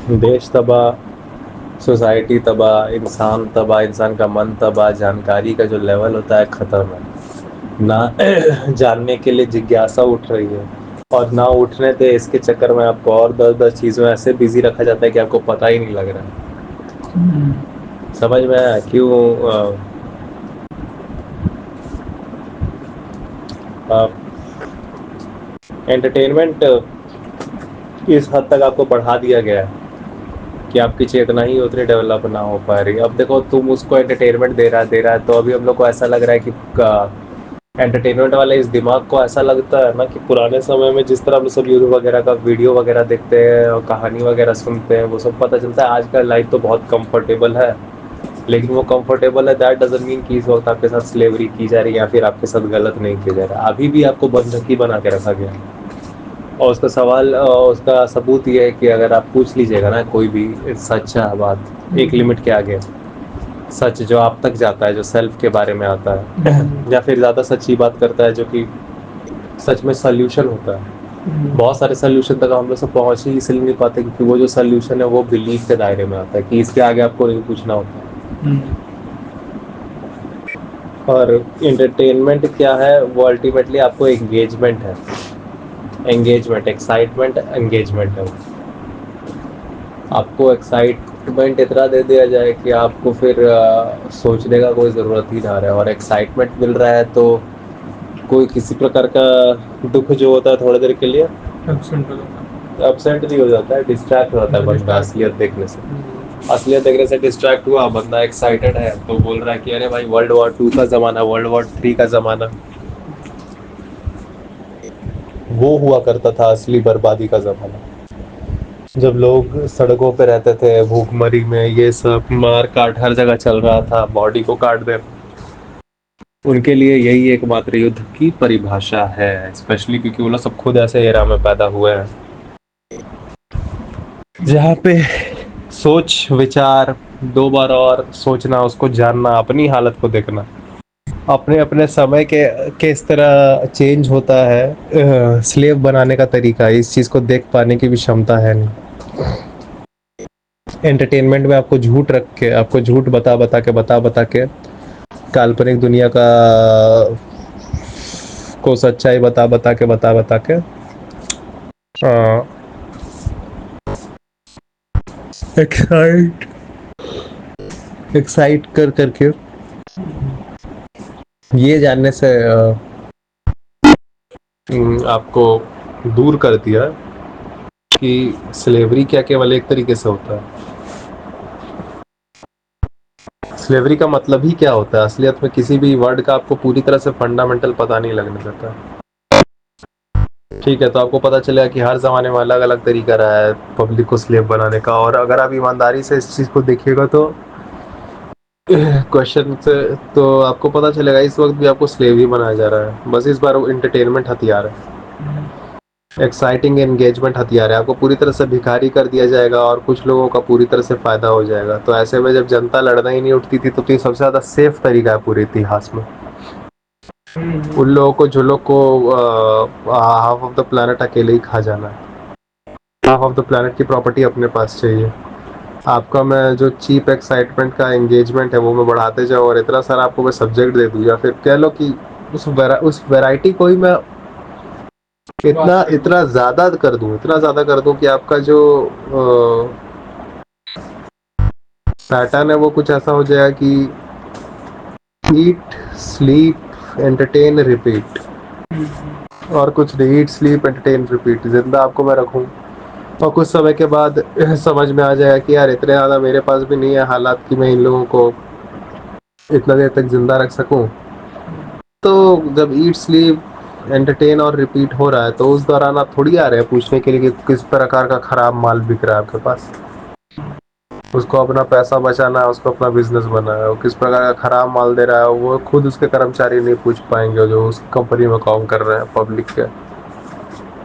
देश तबाह, सोसाइटी तबाह, इंसान तबाह, इंसान का मन तबाह, जानकारी का जो लेवल होता है खत्म है ना। जानने के लिए जिज्ञासा उठ रही है, और ना उठने दे इसके चक्कर में आपको और 10-10 चीजों में ऐसे बिजी रखा जाता है कि आपको पता ही नहीं लग रहा है। समझ में आया क्यों? एंटरटेनमेंट इस हद तक आपको बढ़ा दिया गया है कि आपकी चेतना ही उतनी डेवलप ना हो पा रही। अब देखो, तुम उसको एंटरटेनमेंट दे रहा है, तो अभी हम लोग को ऐसा लग रहा है कि एंटरटेनमेंट वाले इस दिमाग को ऐसा लगता है ना कि पुराने समय में जिस तरह हम सब यूट्यूब वगैरह का वीडियो वगैरह देखते हैं और कहानी वगैरह सुनते हैं, वो सब पता चलता है आज का लाइफ तो बहुत कंफर्टेबल है। लेकिन वो कंफर्टेबल है, दैट डजंट मीन कि इस वक्त आपके साथ स्लेवरी की जा रही है या फिर आपके साथ गलत नहीं किया जा रहा है। अभी भी आपको बंधकी बना के रखा गया है। और उसका सवाल, उसका सबूत ये है कि अगर आप पूछ लीजिएगा ना कोई भी सच है बात एक लिमिट के आगे, सच जो आप तक जाता है, जो सेल्फ के बारे में आता है, या फिर ज़्यादा सच्ची बात करता है जो कि सच में सोल्यूशन होता है। बहुत सारे सोल्यूशन तक हम लोग सब पहुंच ही इसलिए नहीं पाते क्योंकि वो जो सोल्यूशन है वो बिलीफ के दायरे में आता है कि इसके आगे आपको नहीं पूछना होता। और एंटरटेनमेंट क्या है? वो अल्टीमेटली आपको एंगेजमेंट है, एंगेजमेंट, एक्साइटमेंट, एंगेजमेंट है। आपको एक्साइटमेंट इतना दे दिया जाए कि आपको फिर सोचने का कोई ज़रूरत ही ना रहे, और एक्साइटमेंट मिल रहा है तो कोई किसी प्रकार का दुख जो होता है थोड़ी देर के लिए अपसेंट नहीं हो जाता है, डिस्ट्रैक्ट हो जाता है बंदा असलियत देखने से डिस्ट्रैक्ट हुआ बंदा, एक्साइटेड है तो बोल रहा है कि अरे भाई वर्ल्ड वॉर 2 का ज़माना, वर्ल्ड वॉर 3 का ज़माना वो हुआ करता था, असली बर्बादी का ज़माना, जब लोग सड़कों पे रहते थे भूखमरी में, ये सब मार काट हर जगह चल रहा था, बॉडी को काट दे। उनके लिए यही एकमात्र युद्ध की परिभाषा है, स्पेशली क्योंकि वो लोग सब खुद ऐसे एरा में पैदा हुए हैं जहाँ पे सोच विचार दो बार और सोचना, उसको जानना, अपनी हालत को देखना, अपने अपने समय के किस तरह चेंज होता है, स्लेव बनाने का तरीका, इस चीज़ को देख पाने की भी क्षमता है नहीं। एंटरटेनमेंट में आपको झूठ रख के, आपको झूठ बता के काल्पनिक दुनिया का को सच्चाई बता के एक्साइट एक्साइट कर करके ये जानने से आपको दूर कर दिया कि स्लेवरी क्या केवल एक तरीके से होता है। स्लेवरी का मतलब ही क्या होता है असलियत में, किसी भी वर्ड का आपको पूरी तरह से फंडामेंटल पता नहीं लगने देता। ठीक है, तो आपको पता चलेगा कि हर ज़माने में अलग अलग तरीका रहा है पब्लिक को स्लेव बनाने का, और अगर आप ईमानदारी से इस चीज़ को देखिएगा तो क्वेश्चन से तो आपको पता चलेगा इस वक्त भी आपको स्लेव ही बनाया जा रहा है, बस इस बार वो इंटरटेनमेंट हथियार है, एक्साइटिंग एंगेजमेंट हथियार है। आपको पूरी तरह से भिखारी कर दिया जाएगा और कुछ लोगों का पूरी तरह से फ़ायदा हो जाएगा। तो ऐसे में जब जनता लड़ना ही नहीं उठती थी तो ये सबसे ज़्यादा सेफ तरीका है पूरे इतिहास में। उन लोगों को जो लोग को हाफ ऑफ द प्लानट अकेले ही खा जाना है, हाफ ऑफ द प्लानट की प्रॉपर्टी अपने पास चाहिए। आपका मैं जो चीप एक्साइटमेंट का एंगेजमेंट है वो मैं बढ़ाते जाऊँ और इतना सारा आपको मैं सब्जेक्ट दे दूँ, या फिर कह लो कि उस वैरायटी को ही मैं इतना इतना ज़्यादा कर दूँ कि आपका जो पैटर्न है वो कुछ ऐसा हो जाएगा कि ईट स्लीप एंटरटेन रिपीट, और कुछ नहीं, ईट स्लीप एंटरटेन रिपीट, जिंदा आपको मैं रखूँ और कुछ समय के बाद समझ में आ जाएगा कि यार इतने ज़्यादा मेरे पास भी नहीं है हालात कि मैं इन लोगों को इतना देर तक जिंदा रख सकूं। तो जब ईट स्लीप एंटरटेन और रिपीट हो रहा है तो उस दौरान आप थोड़ी आ रहे हैं पूछने के लिए कि किस प्रकार का खराब माल बिक रहा है आपके पास। उसको अपना पैसा बचाना है, उसको अपना बिजनेस बनाना है, वो किस प्रकार का खराब माल दे रहा है वो खुद उसके कर्मचारी नहीं पूछ पाएंगे जो उस कंपनी में काम कर रहे हैं पब्लिक के,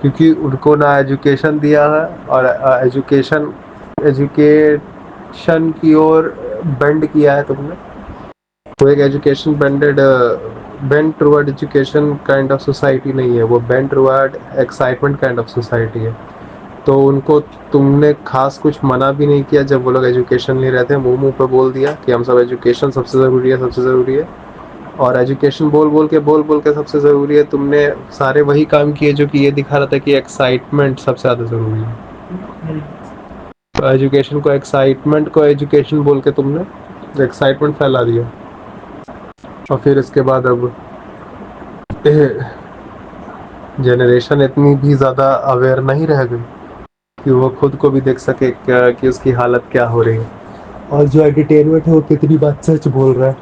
क्योंकि उनको ना एजुकेशन दिया है, और एजुकेशन की ओर बेंड किया है तुमने। वो एक education bend toward education kind of society नहीं है, वो bend toward excitement kind of society है। तो उनको तुमने खास कुछ मना भी नहीं किया जब वो लोग एजुकेशन ले रहे थे, मुंह मुंह पे बोल दिया कि हम सब एजुकेशन सबसे ज़रूरी है, सबसे ज़रूरी है। और एजुकेशन बोल बोल के सबसे ज़रूरी है, तुमने सारे वही काम किए जो कि ये दिखा रहा था कि एक्साइटमेंट सबसे ज़्यादा ज़रूरी है। तो एजुकेशन को एक्साइटमेंट को एजुकेशन बोल के तुमने एक्साइटमेंट फैला दिया। और फिर इसके बाद अब जनरेशन इतनी भी ज़्यादा अवेयर नहीं रह गई कि वो खुद को भी देख सके क्या कि उसकी हालत क्या हो रही है, और जो एंटरटेनमेंट है वो कितनी बात सच बोल रहा है।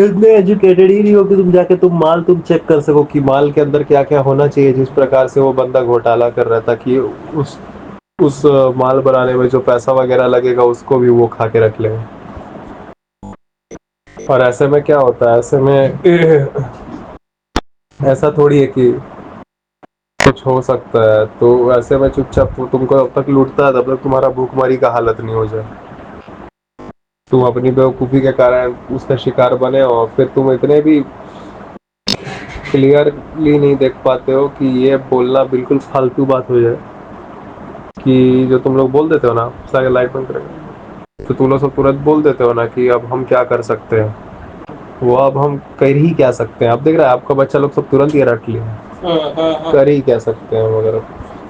इतने एजुकेटेड ही नहीं हो कि तुम जाके तुम चेक कर सको कि माल के अंदर क्या क्या होना चाहिए, जिस प्रकार से वो बंदा घोटाला कर रहा था कि उस माल बनाने में जो पैसा वगैरह लगेगा उसको भी वो खा के रख लेगा। और ऐसे में क्या होता है, ऐसे में ऐसा थोड़ी है कि कुछ हो सकता है, तो ऐसे में चुपचाप वो तुमको जब तक लूटता है तब तक तुम्हारा भूखमरी का हालत नहीं हो जाए, तुम अपनी बेवकूफ़ी के कारण उसका शिकार बने हो, फिर तुम इतने भी क्लियरली नहीं देख पाते हो कि ये बोलना बिल्कुल फालतू बात हो जाए, कि जो तुम लोग बोल देते हो ना सारे लाइट बंद करेंगे, तो तुम लोग सब तुरंत बोल देते हो ना कि अब हम क्या कर सकते हैं, वो अब हम कर ही क्या सकते हैं। अब देख रहा है आपका बच्चा लोग सब तुरंत ये रट लिया, कर ही क्या सकते हैं, मगर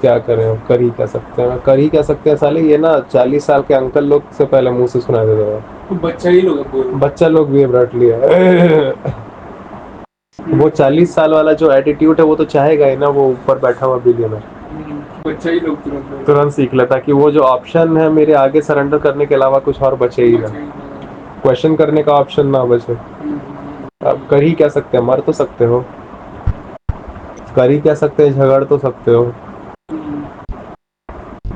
क्या करें, कर ही क्या सकते हैं, कर ही क्या सकते हैं साले, ये ना 40 साल के अंकल लोग से पहले मुंह से सुना देते हो, बच्चा लोग भी अब रट लिया। वो 40 साल वाला जो एटीट्यूड है वो तो चाहेगा ही ना, वो ऊपर बैठा हुआ बिलियनर बच्चा ही लोग तुरंत सीख लेता कि वो जो ऑप्शन है मेरे आगे सरेंडर करने के अलावा कुछ और बचे ही ना, क्वेश्चन करने का ऑप्शन ना बचे। अब कर ही क्या सकते हैं, मर तो सकते हो, कर ही क्या सकते हैं, झगड़ तो सकते हो।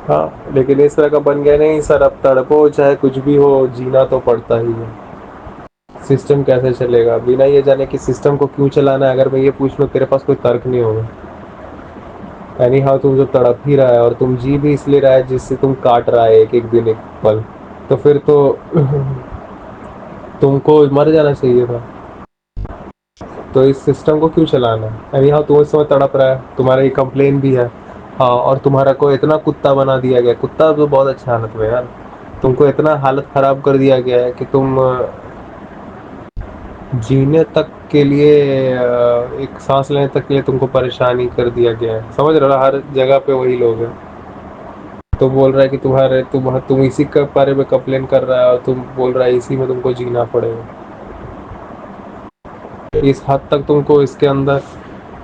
हाँ, लेकिन इस तरह का बन गया नहीं सर, अब तड़पो चाहे कुछ भी हो, जीना तो पड़ता ही है। सिस्टम कैसे चलेगा बिना ये जाने कि सिस्टम को क्यों चलाना है, अगर मैं ये पूछ लूँ तेरे पास कोई तर्क नहीं होगा। एनी हाउ तुम जो तड़प ही रहा है और तुम जी भी इसलिए रहा है जिससे तुम काट रहा है एक एक दिन एक पल, तो फिर तो तुमको मर जाना चाहिए था। तो इस सिस्टम को क्यों चलाना है। एनी हाउ तुम इस समय तड़प रहा है, तुम्हारा ये कंप्लेन भी है। हाँ, और तुम्हारा को इतना कुत्ता बना दिया गया, कुत्ता तो बहुत अच्छा हालत में यार, तुमको इतना हालत खराब कर दिया गया है कि तुम जीने तक के लिए एक सांस लेने तक के लिए तुमको परेशानी कर दिया गया है, समझ रहे हो ना? हर जगह पे वही लोग हैं। तो बोल रहा है कि तुम इसी के बारे में कंप्लेन कर रहा है और तुम बोल रहा है इसी में तुमको जीना पड़ेगा। इस हद तक तुमको इसके अंदर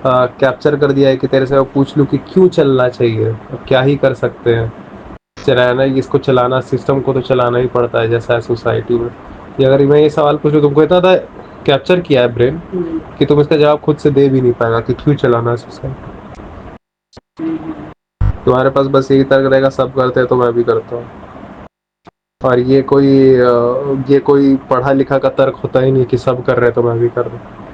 कैप्चर कर दिया है कि तेरे से पूछ लूँ कि क्यों चलना चाहिए, अब क्या ही कर सकते हैं। चलाना, इसको चलाना, सिस्टम को तो चलाना ही पड़ता है जैसा है सोसाइटी में। ये अगर मैं ये सवाल पूछूं, तुमको इतना था कैप्चर किया है ब्रेन कि तुम इसका जवाब खुद से दे भी नहीं पाएगा कि क्यों चलाना है सोसाइटी। तुम्हारे पास बस यही तर्क रहेगा सब करते हैं तो मैं भी करता हूँ। और ये कोई पढ़ा लिखा का तर्क होता ही नहीं कि सब कर रहे हैं तो मैं भी कर रहा हूँ।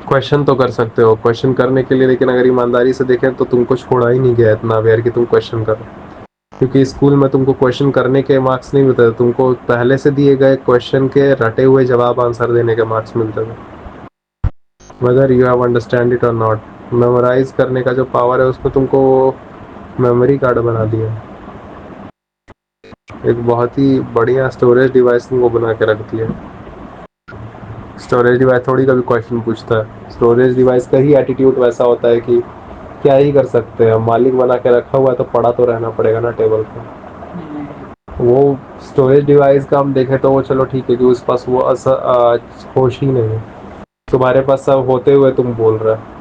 क्वेश्चन तो कर सकते हो, क्वेश्चन करने के लिए, लेकिन अगर ईमानदारी से देखें तो तुमको छोड़ा ही नहीं गया इतना अवेयर कि तुम क्वेश्चन करो, क्योंकि स्कूल में तुमको क्वेश्चन करने के मार्क्स नहीं मिलते थे, तुमको पहले से दिए गए क्वेश्चन के रटे हुए जवाब आंसर देने के मार्क्स मिलते थे, whether you have understand it और नॉट। मेमोराइज करने का जो पावर है उसको तुमको मेमोरी कार्ड बना दिया, एक बहुत ही बढ़िया स्टोरेज डिवाइस तुमको बना के रख दिया। स्टोरेज डिवाइस थोड़ी कभी क्वेश्चन पूछता है, स्टोरेज डिवाइस का ही एटीट्यूड वैसा होता है कि क्या ही कर सकते हैं, मालिक बना के रखा हुआ है तो पड़ा तो रहना पड़ेगा ना टेबल पे। वो स्टोरेज डिवाइस का हम देखें तो वो चलो ठीक है कि उस पास वो होश ही नहीं है, तुम्हारे पास सब होते हुए तुम बोल रहे हो।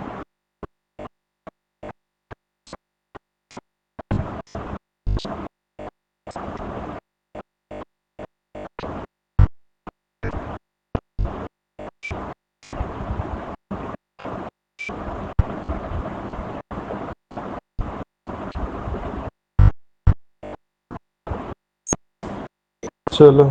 चलो।